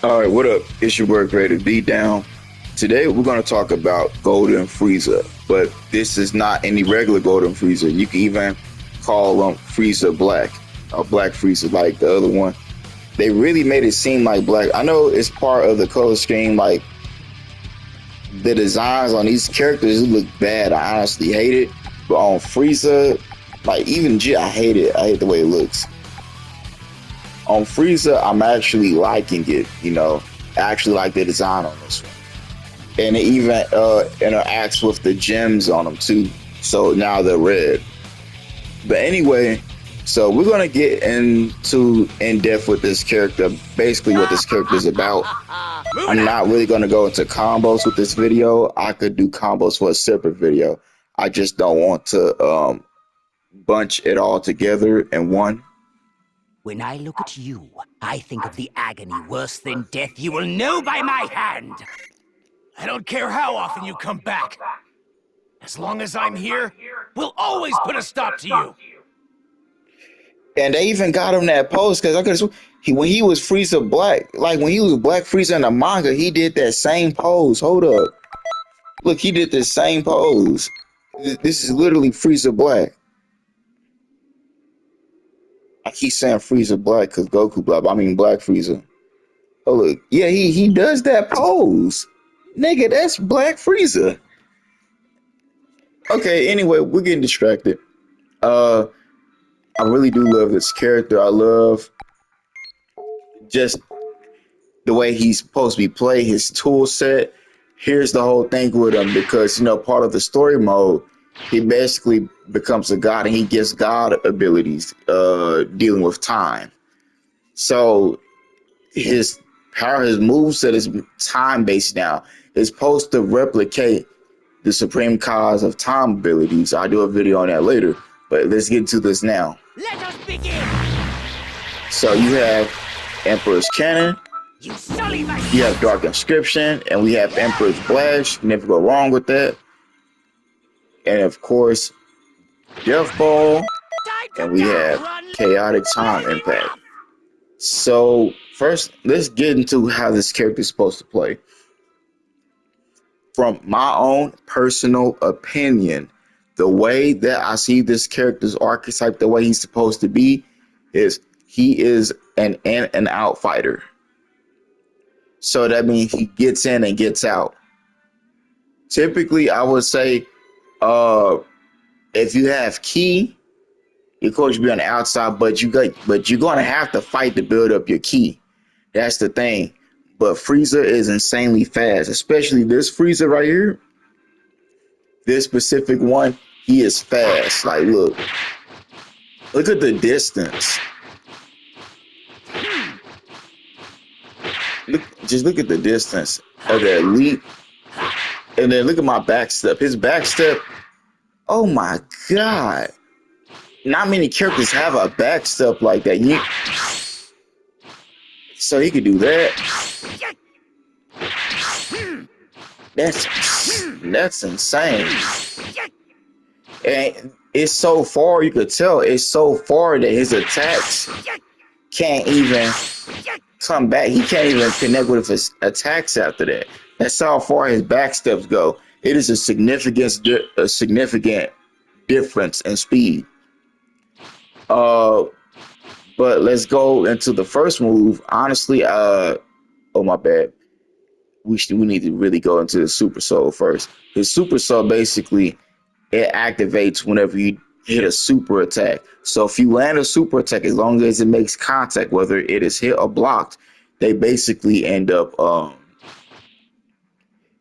All right, what up? It's your work ready to be down. Today we're going to talk about Golden Frieza, but this is not any regular Golden Frieza. You can even call him Frieza Black, or Black Frieza, like the other one. They really made it seem like black. I know it's part of the color scheme, like the designs on these characters look bad. I honestly hate it, but on Frieza, like even G, I hate it. I hate the way it looks. On Frieza, I'm actually liking it. I actually like the design on this one, and it even interacts with the gems on them too. So now they're red. But anyway, so we're gonna get into in depth with this character. Basically, what this character is about. I'm not really gonna go into combos with this video. I could do combos for a separate video. I just don't want to bunch it all together in one. When I look at you, I think of the agony worse than death you will know by my hand. I don't care how often you come back. As long as I'm here, we'll always put a stop to you. And they even got him that pose because I could when he was Frieza Black, like when he was Black Frieza in the manga, he did that same pose. Hold up, look, he did the same pose. This is literally Frieza Black. I keep saying Frieza Black because Goku Black. I mean Black Frieza. Oh look, yeah, he does that pose, nigga. That's Black Frieza. Okay, anyway, we're getting distracted. I really do love this character. I love just the way he's supposed to be played, his tool set. Here's the whole thing with him because part of the story mode, he basically becomes a god and he gets god abilities, dealing with time. So his power, his moveset is time based now. It's supposed to replicate the supreme cause of time abilities. I'll do a video on that later, but let's get into this now. Let us begin! So you have Emperor's Cannon, You sully my you have Dark Inscription, and we have Emperor's Blast. You never go wrong with that. And of course, Death Ball, and we have Chaotic Time Impact. So first, let's get into how this character is supposed to play. From my own personal opinion, the way that I see this character's archetype, the way he's supposed to be, is he is an in and out fighter. So that means he gets in and gets out. Typically, I would say, if you have ki, your coach will be on the outside, but you're gonna have to fight to build up your ki. That's the thing. But Frieza is insanely fast, especially this Frieza right here. This specific one, he is fast. Like, look at the distance. Just look at the distance of that leap. And then look at my back step. His back step, oh my God. Not many characters have a back step like that. So he could do that. That's insane. And it's so far, you could tell it's so far that his attacks can't even come back. He can't even connect with his attacks after that. That's how far his back steps go. It is a significant difference in speed. But let's go into the first move. Honestly, oh my bad. We need to really go into the Super Soul first. His Super Soul basically it activates whenever you hit a super attack. So if you land a super attack, as long as it makes contact, whether it is hit or blocked, they basically end up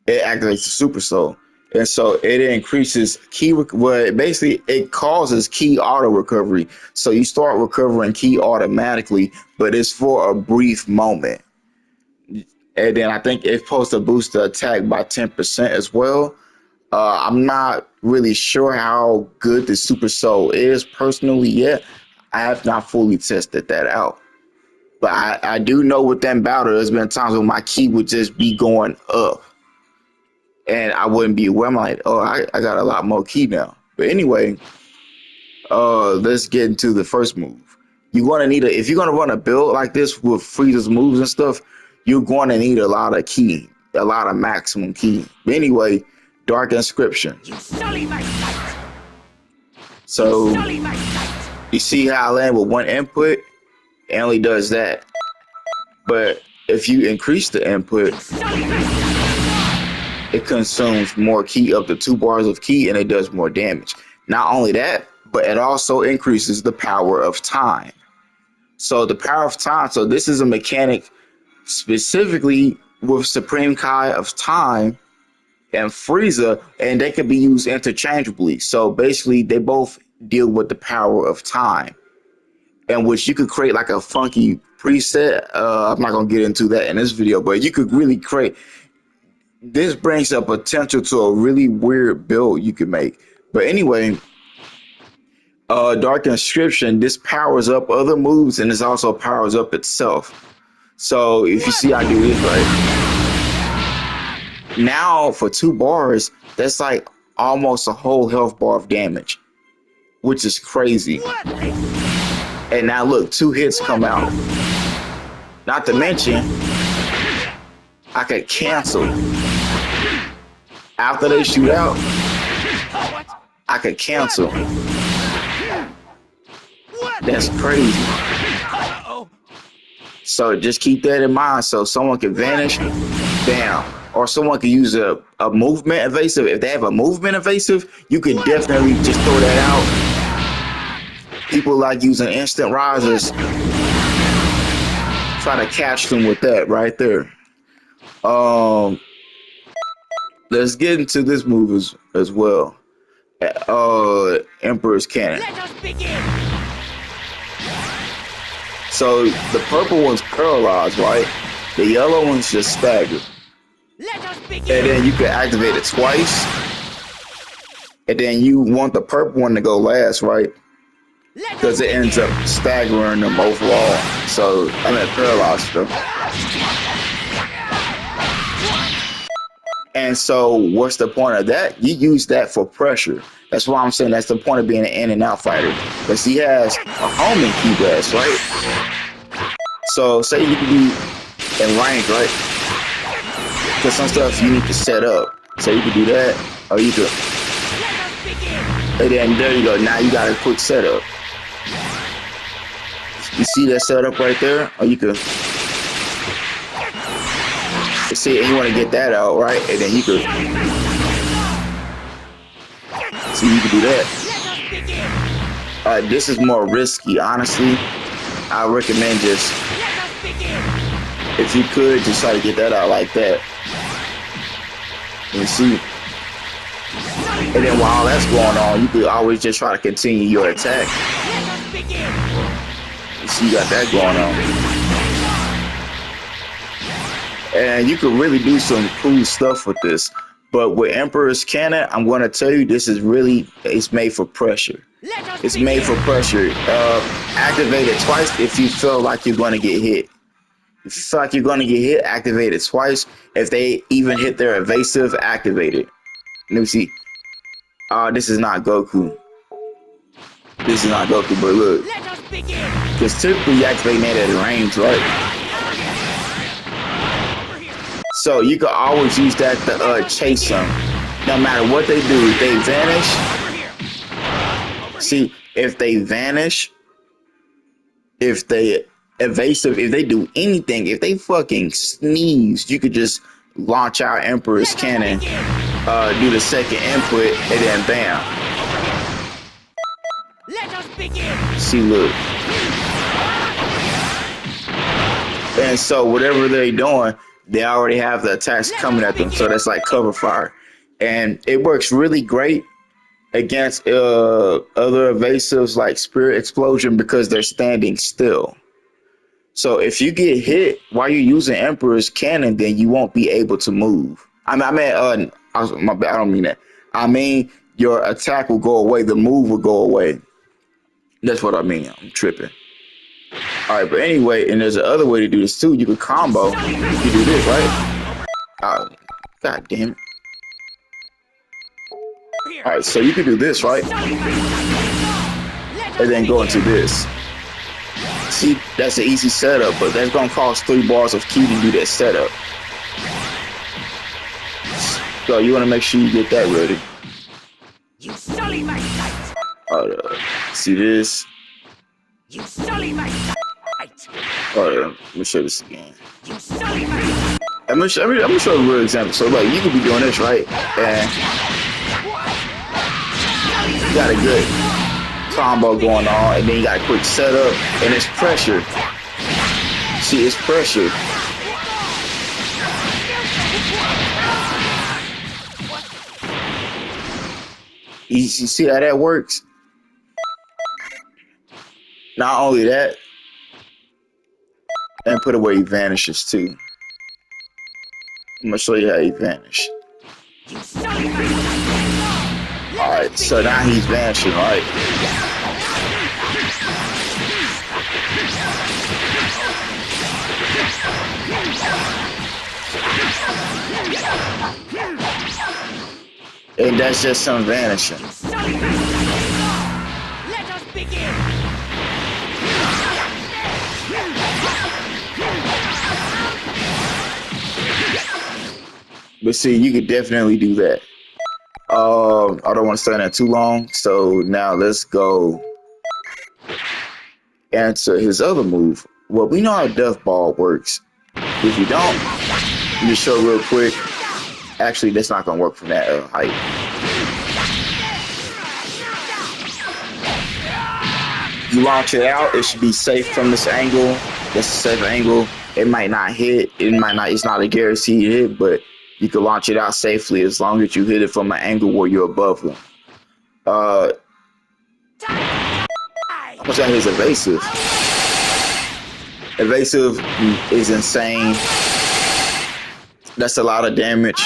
it activates the Super Soul. And so it increases ki, well, basically it causes ki auto recovery. So you start recovering ki automatically, but it's for a brief moment. And then I think it's supposed to boost the attack by 10% as well. I'm not really sure how good the Super Soul is personally yet. I have not fully tested that out. But I do know with that battle, there's been times when my ki would just be going up. And I wouldn't be aware. I'm like, oh, I got a lot more ki now. But anyway, let's get into the first move. You're gonna need if you're gonna run a build like this with Frieza's moves and stuff, you're going to need a lot of key, a lot of maximum key. But anyway, Dark Inscription. You sully my sight! So Sully my sight! you see how I land with one input, it only does that. But if you increase the input, Sully my sight! it consumes more key, up to 2 bars of key, and it does more damage. Not only that, but it also increases the power of time. So the power of time, so this is a mechanic specifically with Supreme Kai of Time and Frieza, and they can be used interchangeably. So basically, they both deal with the power of time, in which you could create like a funky preset. I'm not gonna get into that in this video, but you could really create. This brings a potential to a really weird build you can make. But anyway, Dark Inscription, this powers up other moves, and this also powers up itself. So if you see I do this right now, for 2 bars, that's like almost a whole health bar of damage, which is crazy. And now look, 2 hits come out. Not to mention, I could cancel. After they shoot out, I could cancel. That's crazy. So just keep that in mind. So someone can vanish, bam. Or someone can use a movement evasive. If they have a movement evasive, you can definitely just throw that out. People like using instant risers. Try to catch them with that right there. Let's get into this move as well. Emperor's Cannon. Let us begin! So the purple one's paralyzed, right? The yellow one's just staggered. Let us And begin! then you can activate it twice. And then you want the purple one to go last, right? Let us Because it ends up staggering them overall. So, I mean, paralyzed them. And so, what's the point of that? You use that for pressure. That's why I'm saying that's the point of being an in and out fighter. Because he has a homing key blast, right? So, say you can be in range, right? Because some stuff you need to set up. So you can do that, or you could. And then there you go. Now you got a quick setup. You see that setup right there? Or you could. See, and you want to get that out, right? And then you could. See, you can do that. This is more risky, honestly. I recommend just, if you could, just try to get that out like that. And see. And then while that's going on, you could always just try to continue your attack. You see, you got that going on. And you could really do some cool stuff with this. But with Emperor's Cannon, I'm going to tell you, this is really, it's made for pressure. It's made for pressure. Activate it twice if you feel like you're going to get hit. If you feel like you're going to get hit, activate it twice. If they even hit their evasive, activate it. Let me see. This is not Goku. This is not Goku, but look. Because typically you activate that at range, right? So you can always use that to chase them. No matter what they do, if they vanish. See, if they vanish, if they evasive, if they do anything, if they fucking sneeze, you could just launch out Emperor's Cannon, do the second input, and then bam. See, look. And so whatever they're doing, they already have the attacks coming at them. So that's like cover fire. And it works really great against other evasives like Spirit Explosion because they're standing still. So if you get hit while you're using Emperor's Cannon, then you won't be able to move. My bad, I don't mean that. I mean, your attack will go away. The move will go away. That's what I mean. I'm tripping. All right, but anyway, and there's another way to do this too. You can combo. You do this, right? God damn it. All right, so you can do this, right? And then go into this. See, that's an easy setup, but that's gonna cost 3 bars of key to do that setup. So you wanna make sure you get that ready. You sully my sight! See this? You sully my sight! Let me show this again. You sully my sight! I'm gonna show you a real example. So like you could be doing this, right? And you got a good combo going on, and then you got a quick setup, and it's pressure. See, it's pressure. You see how that works? Not only that, and put away he vanishes too. I'm gonna show you how he vanished. Alright, so now he's vanishing, right? And that's just some vanishing. Let us begin! But see, you could definitely do that. I don't want to stay on that too long, so now let's go answer his other move. Well, we know how Death Ball works. If you don't, let me show real quick. Actually, that's not gonna work from that height. You launch it out, it should be safe from this angle. That's a safe angle. It might not hit. It's not a guaranteed hit, but you can launch it out safely as long as you hit it from an angle where you're above them. What's that? His evasive. Evasive is insane. That's a lot of damage.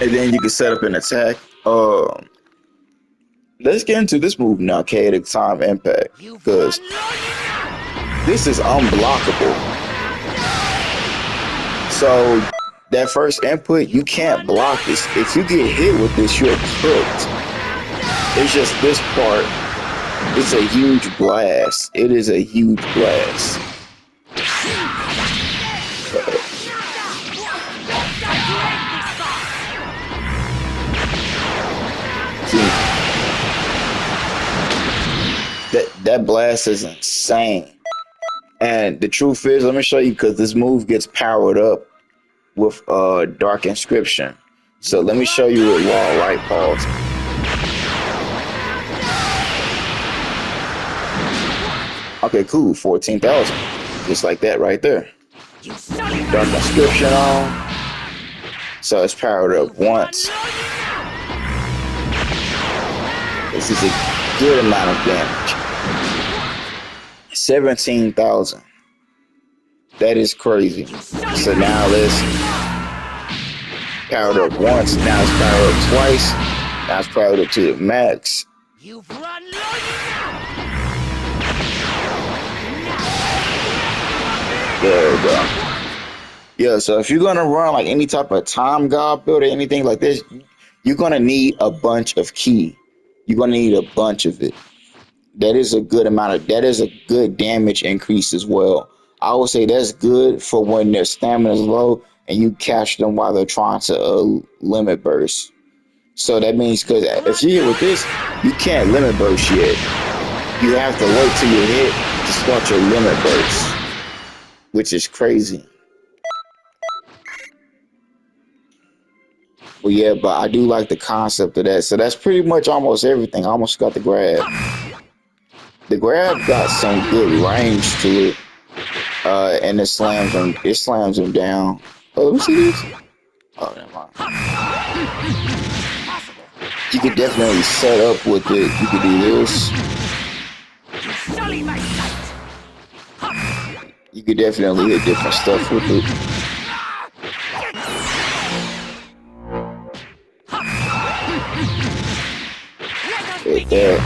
And then you can set up an attack. Let's get into this move now, Chaotic Time Impact, because this is unblockable. So that first input, you can't block this. If you get hit with this, you're cooked. It's just this part. It's a huge blast. It is a huge blast. See, that blast is insane. And the truth is, let me show you, because this move gets powered up with Dark Inscription. So let me show you it while right pause. Okay, cool, 14,000. Just like that right there. Dark Inscription on. So it's powered up once. This is a good amount of damage. 17,000. That is crazy. So now let's powered up once. Now it's powered up twice. Now it's powered up to the max. You've run There we go. Yeah, so if you're gonna run like any type of time god build or anything like this, you're gonna need a bunch of ki. You're gonna need a bunch of it. That is a good amount of, that is a good damage increase as well. I would say that's good for when their stamina is low and you catch them while they're trying to limit burst. So that means, because if you hit with this, you can't limit burst yet. You have to wait till you hit to start your limit burst, which is crazy. Well, yeah, but I do like the concept of that. So that's pretty much almost everything. I almost got the grab. The grab got some good range to it, and it slams him down. Oh, let me see this. Oh, never mind. You could definitely set up with it. You could do this. You could definitely hit different stuff with it. Like that.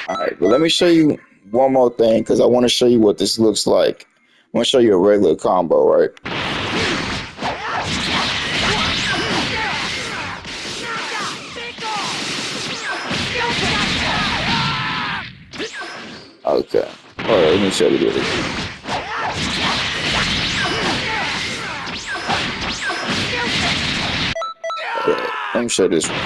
Alright, but let me show you one more thing, because I want to show you what this looks like. I want to show you a regular combo, right? Okay. Hold on, let me show you this. Let me show this one.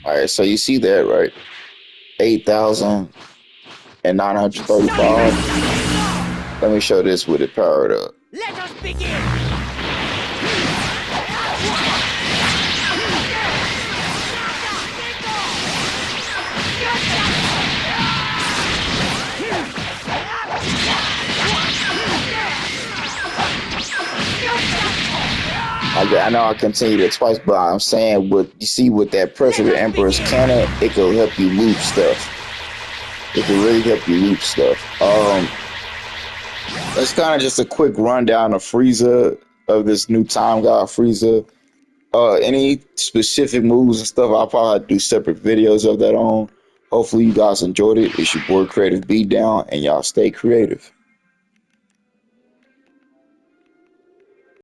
Alright, so you see that, right? 8,935. Let me show this with it powered up. Let us begin! I know I continued it twice, but I'm saying with you see with that pressure the Emperor's cannon, it could help you loop stuff. It can really help you loop stuff. That's kind of just a quick rundown of Frieza, of this new time god Frieza. Any specific moves and stuff, I'll probably do separate videos of that on. Hopefully you guys enjoyed it. It's your boy Creative Beatdown, and y'all stay creative.